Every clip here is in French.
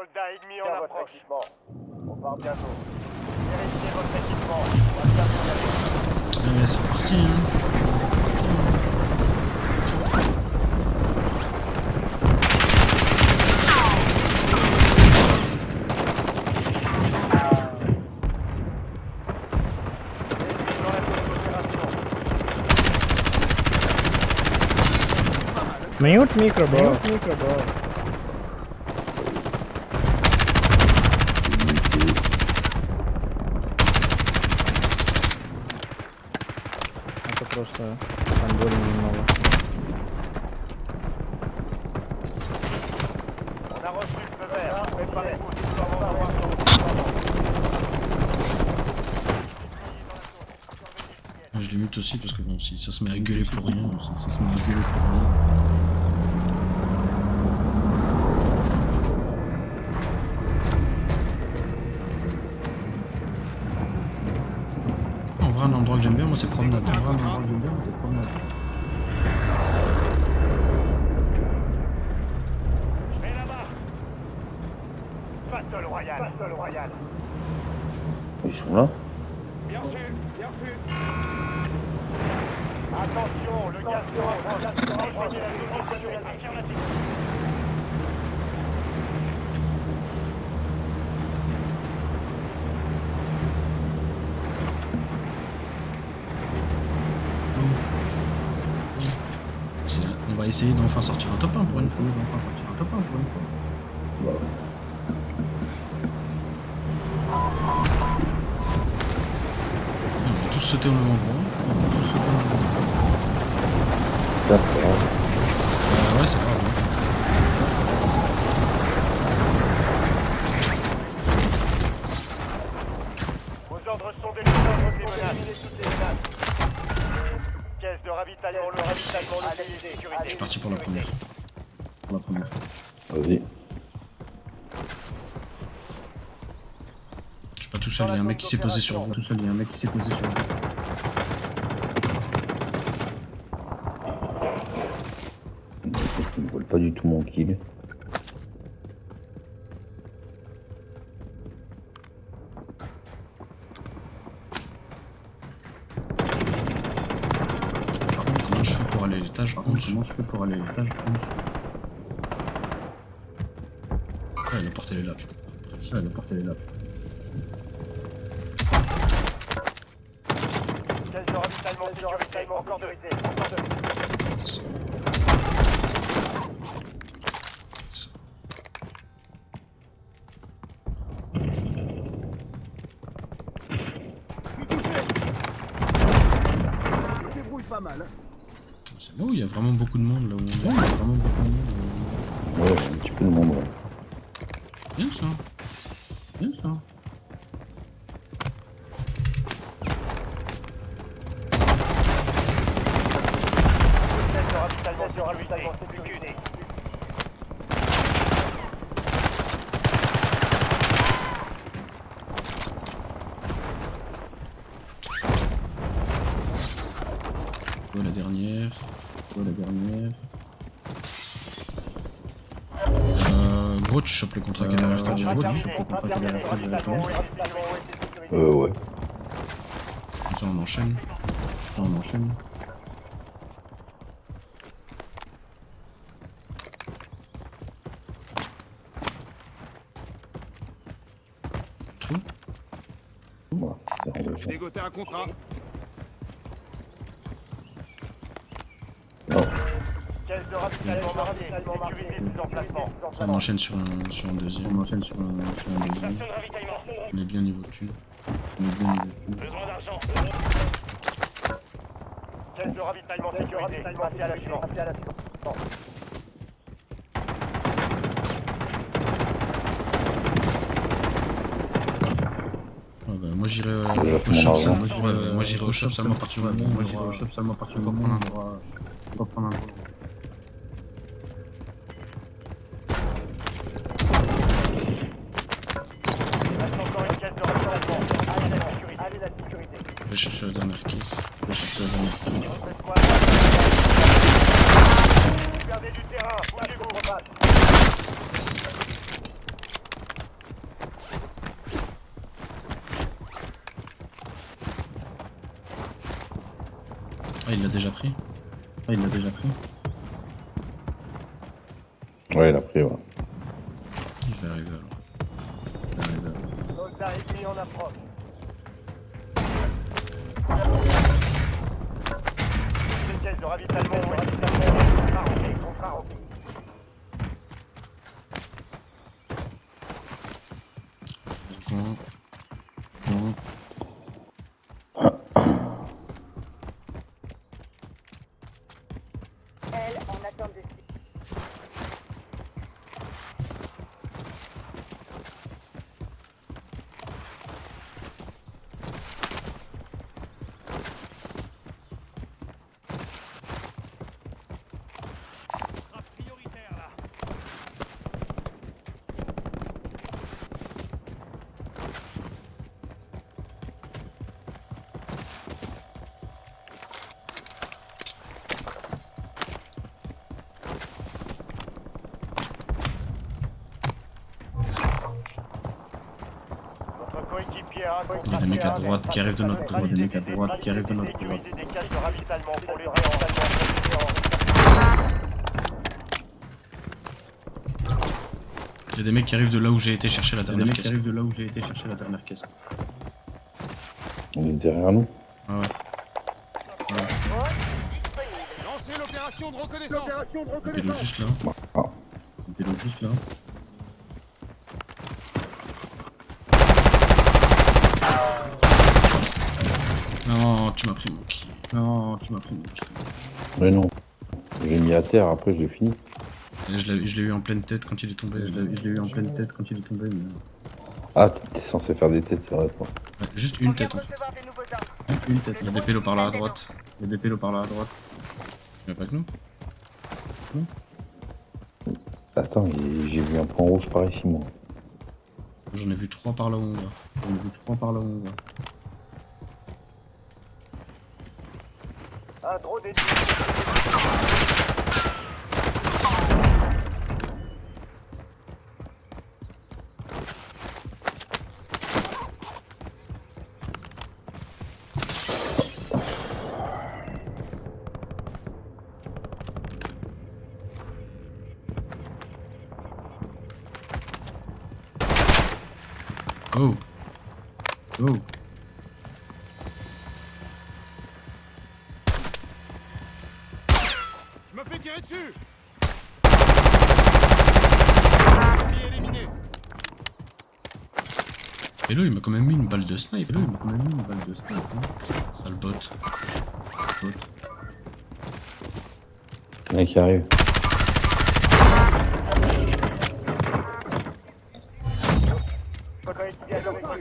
Soldat ennemi en Votre approche. équipement. On part bientôt. Vérifiez votre équipement. On va bien vous y aller. Allez, c'est parti, hein. Mute micro, bro. Mute micro, bro. Это просто контроль немного. On a reçu le feu vert. Préparez-vous. On va voir Je les mute aussi parce que bon, si ça se met à gueuler pour rien, ça se met à gueuler pour rien. En vrai, un endroit que j'aime bien, moi, c'est promenade. En vrai, un endroit que j'aime bien, c'est promenade. Je vais là-bas. Battle Royale. Battle Royale. Ils sont là. Bien reçu. Bien reçu. Attention, le gaz sera proche. Rejoignez la zone de sécurité. Affirmatif. On va essayer d'enfin sortir un top 1 pour une fois. Voilà. On va tous sauter au même endroit. D'accord. Ouais, c'est grave. Hein. Vos ordres sont délivrés toutes les menaces. Caisse de ravitaillement, le ravitaillement, le pays de sécurité. Je suis parti pour la première. Vas-y. Je suis pas tout seul, il y a un mec qui s'est posé sur vous. Ils ne veulent pas du tout mon kill. Par contre, comment je fais pour aller à l'étage en dessous? Ouais, la porte elle est là, putain. Caisse de ravitaillement, sécurité. Encore de C'est là où il y a vraiment beaucoup de monde là où on est. Ouais, un petit peu de monde. Ouais. Bien ça. caisse de ravitaillement, sécurité. Ouais, la dernière. Gros, tu chopes le contrat qui est derrière toi direct. Contrat terminé. Ravitaillement, oui, ravitaillement, oui, sécurité. Ouais. Comme ça, on enchaîne. Tout. Voilà. C'est rendu. Dégoter un contrat. Non. Caisse de ravitaillement marqué. Sécurité des emplacements. Ça, on enchaîne sur un deuxième. Station de ravitaillement. On est bien niveau dessus. Besoin d'argent. Caisse de ravitaillement, sécurité. Passez à l'action. Ouais, bah, moi j'irai au Déjà, tout le shop monde Sam. avance. Moi j'irai au shop Sam à partir du moment où on va prendre un vol. Reste encore une caisse de ravitaillement. Allez la sécurité. Je vais chercher la dernière caisse. Faites-moi. Vous perdez du terrain. Bougez-vous. Ah, il l'a déjà pris. Ah, il l'a déjà pris. Ouais, il a pris, ouais. Il va arriver alors. Soldat ennemi en approche. Des caisses de ravitaillement ont été contre-arrosées. Rejoins. Bon. Elle en attente de suite. Prioritaire là. Notre coéquipier a un Il y a des mecs à droite qui arrivent de notre droite. Des mecs à droite qui arrivent de notre droite. Des caisses de ravitaillement pour les Il y a des mecs qui arrivent de là où j'ai été chercher la dernière caisse. On est derrière nous. Ah ouais. Lancez l'opération de reconnaissance. Un pélo juste là. Ah. Un pélo juste là. Non, tu m'as pris mon kill. Non, tu m'as pris mon kill. Mais non. J'ai mis à terre, après j'ai fini. Et je l'ai eu en pleine tête quand il est tombé. Je l'ai eu en pleine tête quand il est tombé. Mais... Ah, t'es censé faire des têtes, c'est vrai, toi. Ouais, juste une tête en fait. Recevoir de nouveaux ordres. Une tête. Il y a des pélos par là à droite. Il y a des pélos par là à droite. Il n'y a pas que nous. Attends, j'ai vu un point rouge par ici, moi. J'en ai vu 3 par là où on va. J'en ai vu 3 par là où on va. Un drone ennemi. Oh. Oh. Je me fais tirer dessus. Éliminé. Pélo, il m'a quand même mis une balle de snipe. Pélo, il m'a quand même mis une balle de snipe. Sale bot. Le mec qui arrive.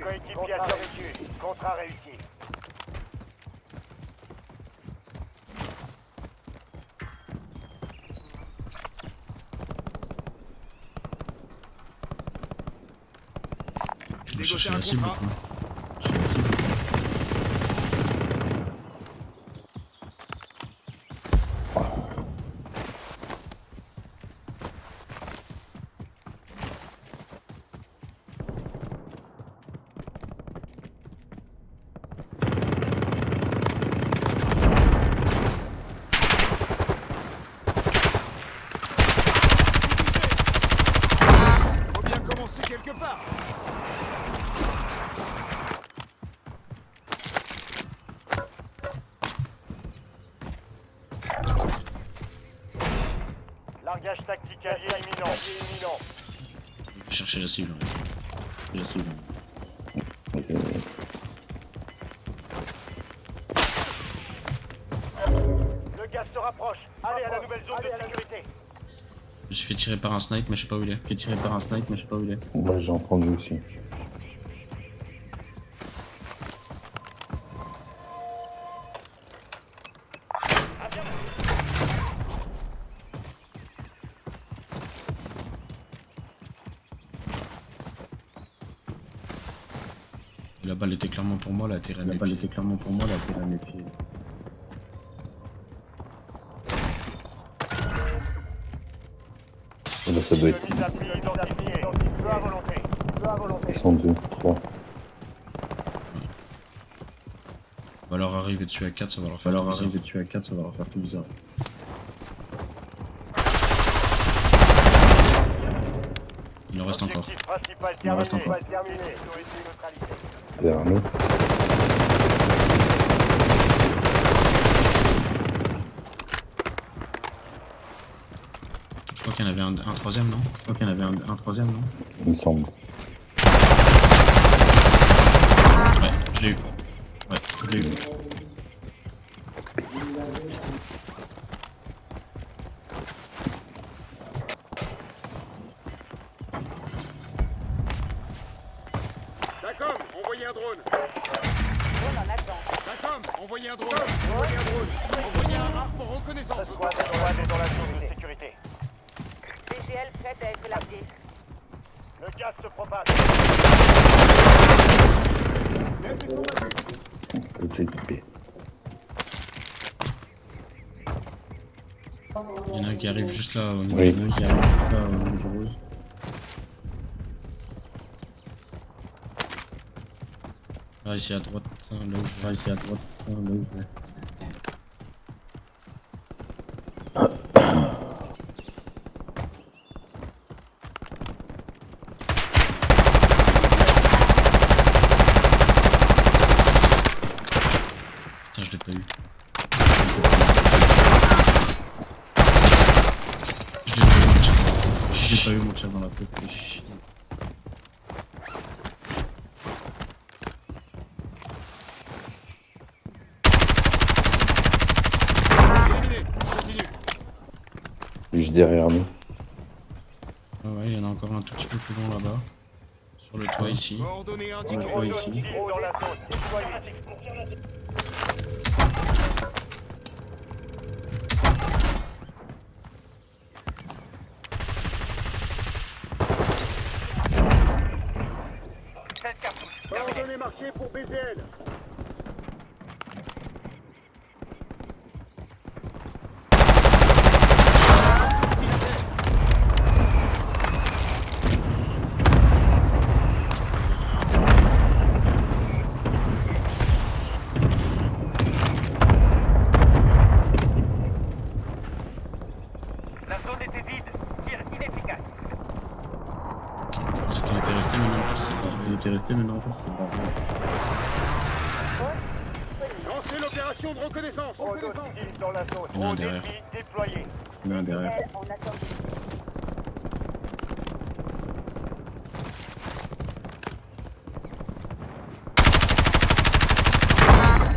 Coéquipier a survécu. Contrat réussi. Je vais chercher la cible. Quoi. Faut bien commencer quelque part. Largage tactique allié imminent. Je vais chercher la cible. La cible. Le gaz se rapproche. Allez à la nouvelle zone de sécurité. Je me suis fait tirer par un snipe, mais je sais pas où il est. Fait tirer par un snipe, mais je sais pas où il est. Moi, j'ai entendu aussi. La balle était clairement pour moi, elle a atterri à mes pieds. La balle était clairement pour moi, elle a atterri à mes pieds. Là, ça doit être. Mise à pied identifiée. Feu à volonté. Ils sont 2, 3. Va leur arriver dessus à 4, ça va leur faire tout bizarre. dessus à 4, ça va leur faire tout bizarre. Il en reste encore. Objectif principal Il en reste terminé. encore. Terminé. Sécurité neutralité. Derrière nous. Je crois qu'il y en avait un troisième, non? Je crois qu'il y en avait un troisième, non? Il me semble. Ouais, je l'ai eu. Ouais, je l'ai eu. Dacom, envoyez un drone. Drone en attente. Dacom, envoyez un drone. Envoyez un drone. Envoyez un rare pour reconnaissance. Squad est dans la zone de sécurité. DGL prête à être élargie. Le gaz se propage. Tout est équipé. Il y en a un qui arrive juste là au niveau Oui. du rouge. Là, ici à droite, là où je vais. Ici à droite, là où je vais. Putain, je l'ai pas eu. Je l'ai pas eu, mon chat. J'ai pas eu mon chat dans la tête. fais chier. Terminé. Continue. Juste derrière nous. Ah ouais, il y en a encore un tout petit peu plus loin là-bas. Sur le toit ici. Coordonnées indiquées. Ouais, ici. Hostile dans la zone. Déployé. Coordonnées marquées pour BZL. La zone était vide. Tir inefficace. Je pensais qu'il était resté, mais non, c'est pas. Il était resté, mais non, c'est pas vrai. Lancez l'opération de reconnaissance. Drone hostile dans la zone. Il y en a un Drone derrière. ennemi déployé. Il y en a un derrière. DGL en attente.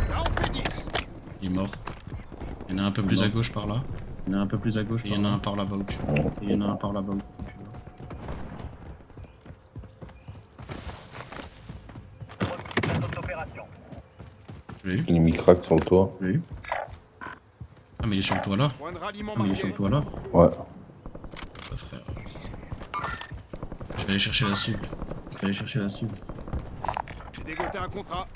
Ça en fait 10. Il est mort. Il y en a un peu plus à gauche par là. Il y en a un peu plus à gauche. Et il y en a un par là-bas où tu vois. Et il y en a un par là-bas où tu vois. Notre opération. Je l'ai eu. Il est mis crack sur le toit. Je l'ai eu. Ah, mais il est sur le toit là. Point de ralliement Ah, mais il est sur marqué. le toit là. Ouais. Ah, frère. Je vais aller chercher la cible. Je vais aller chercher la cible. J'ai dégoté un contrat.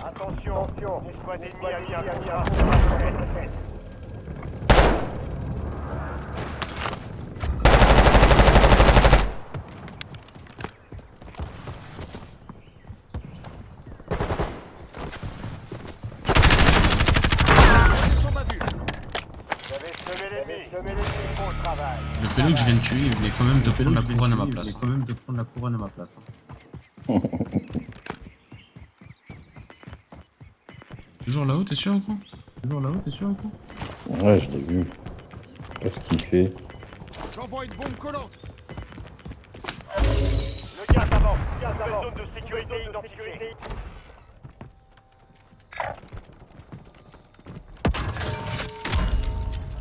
Attention. Des squads ennemis à bien. Ils sont pas vus. Vous avez semé l'ennemi. Bon travail. Le pélo que je viens de tuer, il venait quand même de prendre la couronne à ma place. quand même de prendre la couronne à ma place. Toujours là-haut, t'es sûr, gros? Toujours là-haut, t'es sûr, gros? Ouais, je l'ai vu. Qu'est-ce qu'il fait? J'envoie une bombe collante. Le gaz avance. Zone de sécurité identifiée.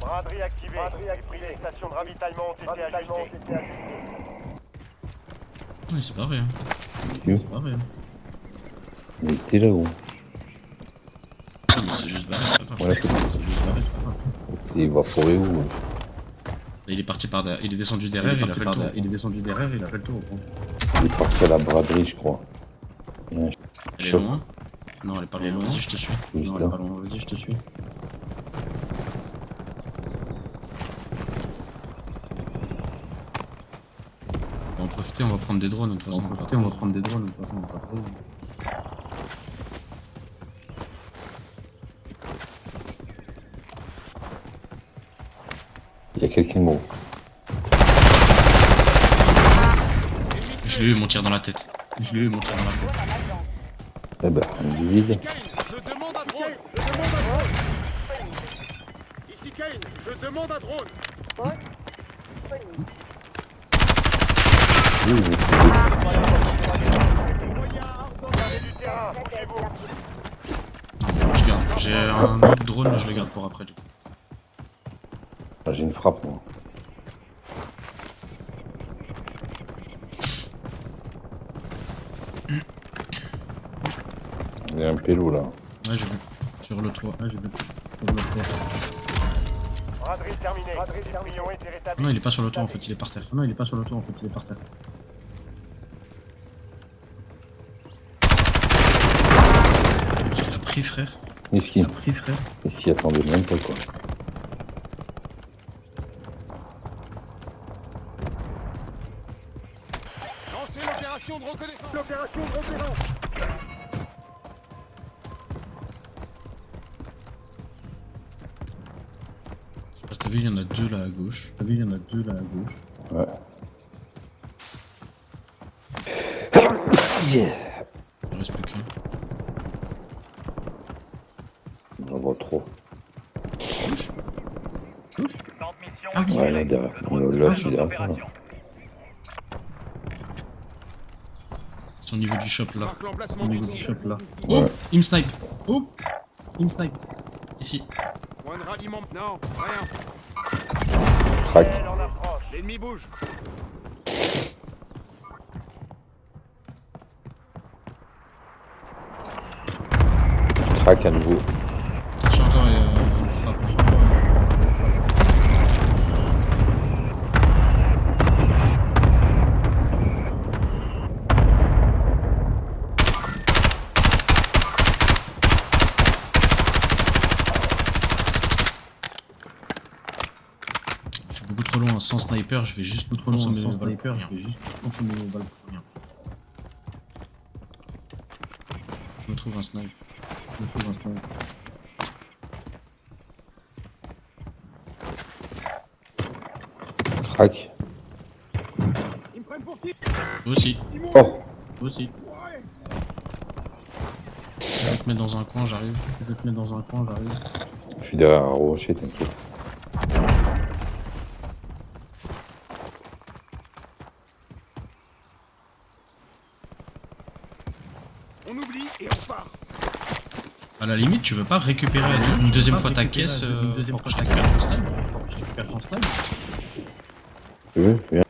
Braderie activée. Les stations de ravitaillement ont été ajustées. Oui, c'est pas vrai. Hein. Il C'est pas vrai. Hein. était là-haut. Non, mais c'est juste barré, c'est pas grave. Ouais, c'est C'est juste barré, c'est pas grave. Et il va forer où? Et il est parti par derrière. Il est descendu derrière, il a fait le tour. Il est descendu derrière, il a fait le tour. Il est parti à la braderie, je crois. Ouais, Elle est chaud. loin? Non, elle est pas loin. Vas-y, je te suis. Juste Non, elle est là. pas loin. Vas-y, je te suis. profiter, on va prendre des drones de toute façon. On va prendre des drones de toute façon. Il y a quelqu'un gros. Je l'ai eu mon tir dans la tête. Drone en attente. Eh ben, on divise. Kane, je demande un drone. Ici Kane, je demande un drone. Oui, oui. Gardez du terrain, Prête à bougez-vous. éclaircir. Je garde. J'ai un autre drone, mais je le garde pour après du coup. Ah, j'ai une frappe, moi. Il y a un pélo là. Ouais, j'ai vu. Sur le toit. Braderie terminée. Embryon est rétabli. Non, il est pas sur le toit en fait, il est par terre. Il a pris frère. Miskin. Il s'y attendait même pas quoi. Lancez l'opération de reconnaissance. Je sais pas si t'as vu, il y en a deux là à gauche. Ouais. Il reste plus qu'un. J'en vois trop. Ah oui, Ouais, là derrière. Là, je suis derrière. c'est au niveau du shop là. Marque l'emplacement d'une cible. Oh, il me snipe. Ici. Point de ralliement. Non, rien. Crac. Elle en approche. L'ennemi bouge. Crac à nouveau. Attention, attends, il y a une frappe. Je suis beaucoup trop loin, sans sniper, je vais juste consommer mes balles pour rien. Je me trouve un snipe. Crac. Ils me prennent pour qui? Aussi. Oh. Je vais te mettre dans un coin, j'arrive. Je suis derrière un rocher, t'inquiète. On oublie et on part. À la limite, tu veux pas récupérer une deuxième fois ta caisse pour que je récupère ton snipe? Tu veux? Viens.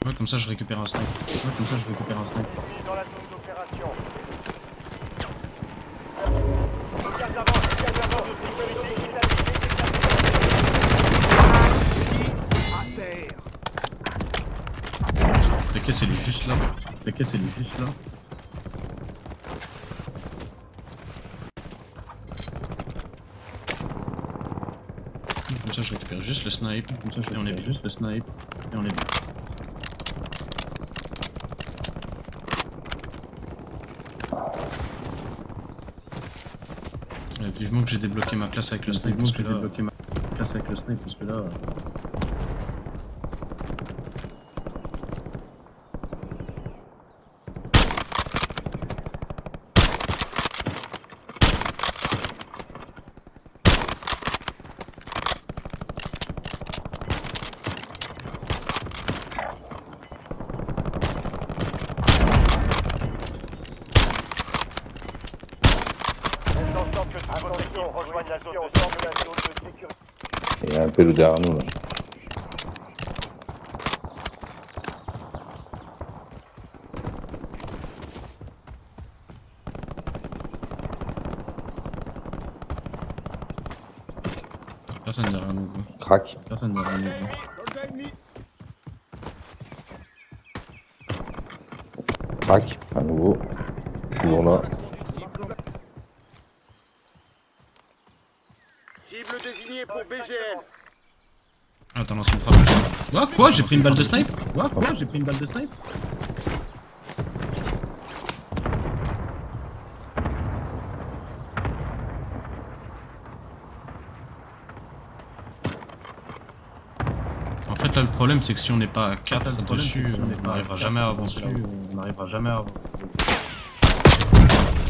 Ouais, comme ça je récupère un snipe. Dans la zone d'opération. Garde d'avant, de sécurité À terre. Ta caisse elle est juste là. Comme ça je récupère juste le snipe. Et on est bien. Vivement que j'ai débloqué ma classe avec le snipe parce que là... Attention, rejoignez la zone de sécurité. Il y a un pélo derrière nous là. Personne derrière nous. Crac. Soldat ennemi. Crac. À nouveau. Toujours là. Cible désignée pour BGL. Attends, lance une frappe. Quoi? J'ai pris une balle de snipe? Quoi? J'ai pris une balle de snipe? En fait, là, le problème, c'est que si on n'est pas à 4 dessus, on n'arrivera jamais à avancer là.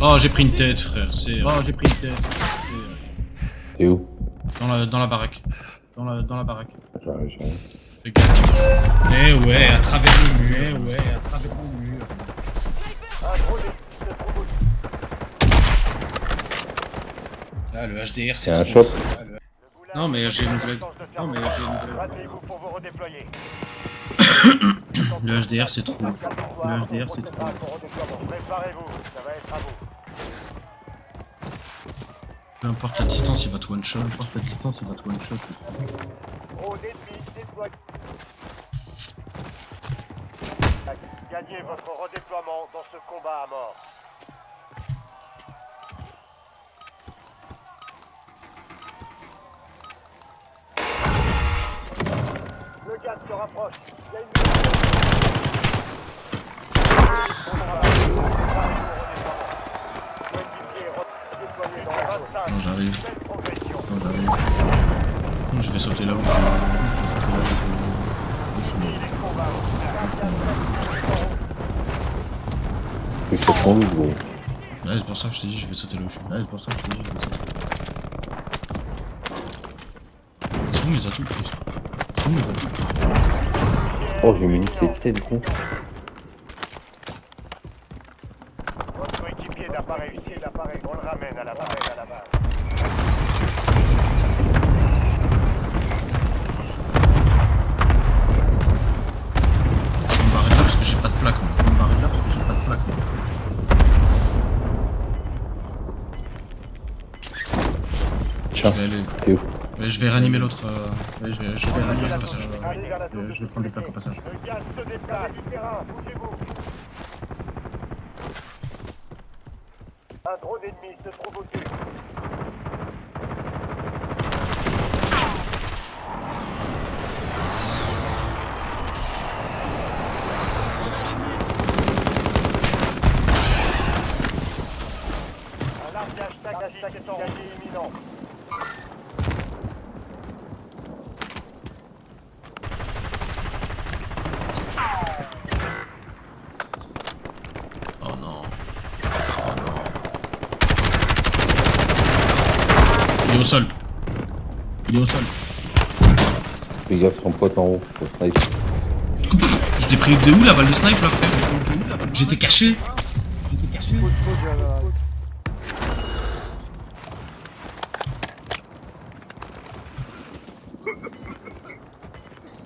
Oh, j'ai pris une tête, frère. J'ai pris une tête. T'es où? Dans la baraque. Dans la baraque. J'arrive. Fais gaffe. Eh ouais, à travers le mur. Un drone ennemi se trouve au-dessus. Ah, le HDR, C'est un c'est trop. shop. Non, mais j'ai une blague. Battez-vous pour vous redéployer. Le HDR, c'est trop. Préparez-vous, ça va être à vous. Peu importe la distance, il va te one-shot. Drone ennemi déployé. Gagnez votre redéploiement dans ce combat à mort. Le gaz se rapproche. Il y a une Non, j'arrive. Non, je vais sauter là où Tu fais ton loup, gros. Ouais, c'est pour ça que je t'ai dit, je vais sauter là où je suis. C'est où mes atouts, plus? Oh, j'ai mis une CT, du coup. Votre coéquipier n'a pas réussi. On le ramène à la base. Est-ce qu'on me barrer de là parce que j'ai pas de plaque, moi. Tiens, Je vais aller. t'es où? Ouais, je vais réanimer l'autre. Je vais réanimer le passage. Allez vers la zone de sécurité. Le gaz se déplace. Du terrain, bougez-vous. Un drone ennemi se trouve au-dessus. Un largage tactique est en route. Imminent. Oh non. Il est au sol. Fais gaffe, son pote en haut. Au snipe. Je t'ai pris de où la balle de snipe là, frère? J'étais caché.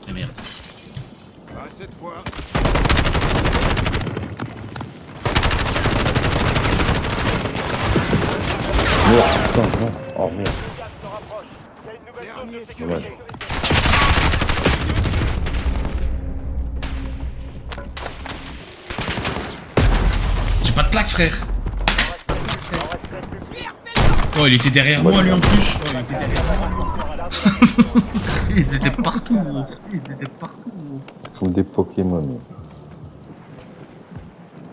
Ah merde. Pas cette fois. Merde, putain, non. Oh merde. Le gaz se rapproche. Il y a une nouvelle zone de sécurité. Dommage. J'ai pas de plaque, frère. Oh, il était derrière moi, lui en plus. Ils étaient partout, gros. Comme des Pokémon.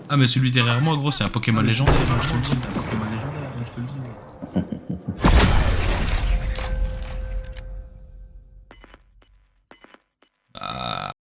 Ah, mais celui derrière moi, gros, c'est un Pokémon légendaire, hein, je te le dis.